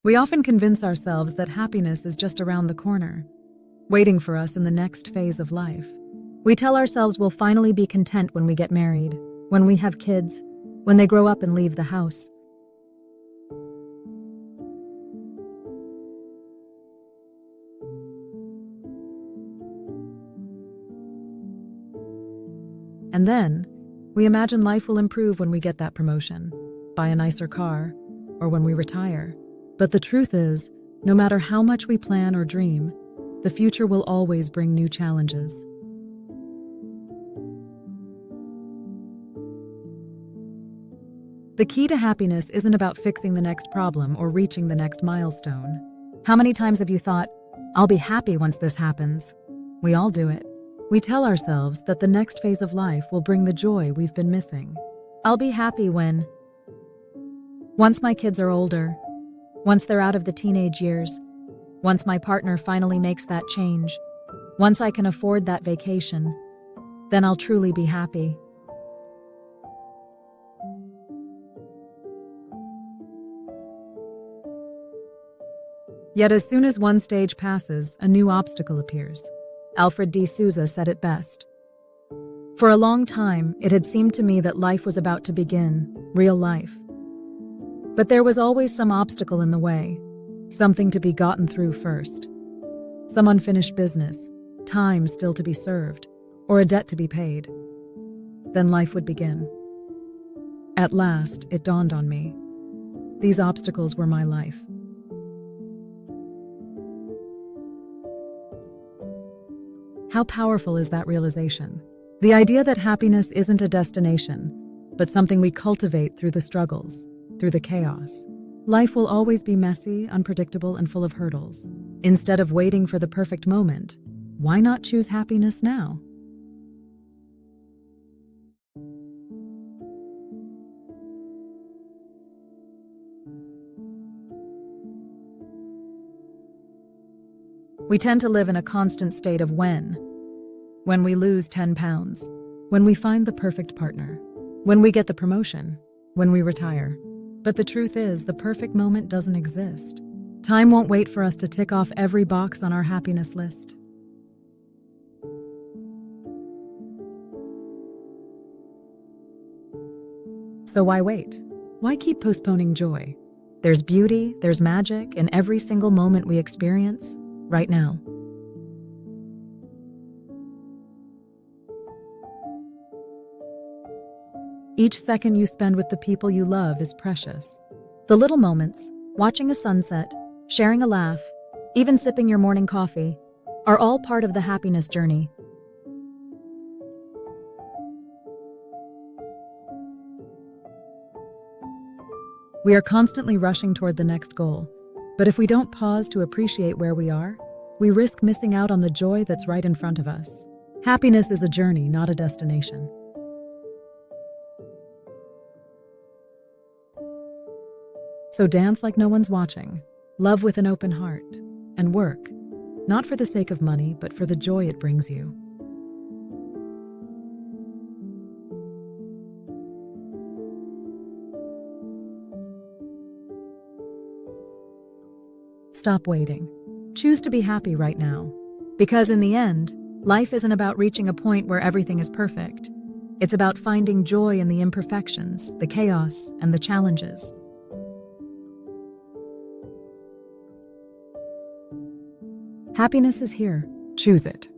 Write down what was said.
We often convince ourselves that happiness is just around the corner, waiting for us in the next phase of life. We tell ourselves we'll finally be content when we get married, when we have kids, when they grow up and leave the house. And then, we imagine life will improve when we get that promotion, buy a nicer car, or when we retire. But the truth is, no matter how much we plan or dream, the future will always bring new challenges. The key to happiness isn't about fixing the next problem or reaching the next milestone. How many times have you thought, "I'll be happy once this happens"? We all do it. We tell ourselves that the next phase of life will bring the joy we've been missing. I'll be happy when... Once my kids are older, once they're out of the teenage years, once my partner finally makes that change, once I can afford that vacation, then I'll truly be happy. Yet as soon as one stage passes, a new obstacle appears. Alfred D. Souza said it best. For a long time, it had seemed to me that life was about to begin, real life. But there was always some obstacle in the way, something to be gotten through first. Some unfinished business, time still to be served, or a debt to be paid. Then life would begin. At last, it dawned on me. These obstacles were my life. How powerful is that realization? The idea that happiness isn't a destination, but something we cultivate through the struggles, through the chaos. Life will always be messy, unpredictable, and full of hurdles. Instead of waiting for the perfect moment, why not choose happiness now? We tend to live in a constant state of when we lose 10 pounds, when we find the perfect partner, when we get the promotion, when we retire. But the truth is, the perfect moment doesn't exist. Time won't wait for us to tick off every box on our happiness list. So why wait? Why keep postponing joy? There's beauty, there's magic in every single moment we experience right now. Each second you spend with the people you love is precious. The little moments, watching a sunset, sharing a laugh, even sipping your morning coffee, are all part of the happiness journey. We are constantly rushing toward the next goal, but if we don't pause to appreciate where we are, we risk missing out on the joy that's right in front of us. Happiness is a journey, not a destination. So dance like no one's watching, love with an open heart, and work, not for the sake of money, but for the joy it brings you. Stop waiting. Choose to be happy right now. Because in the end, life isn't about reaching a point where everything is perfect. It's about finding joy in the imperfections, the chaos, and the challenges. Happiness is here. Choose it.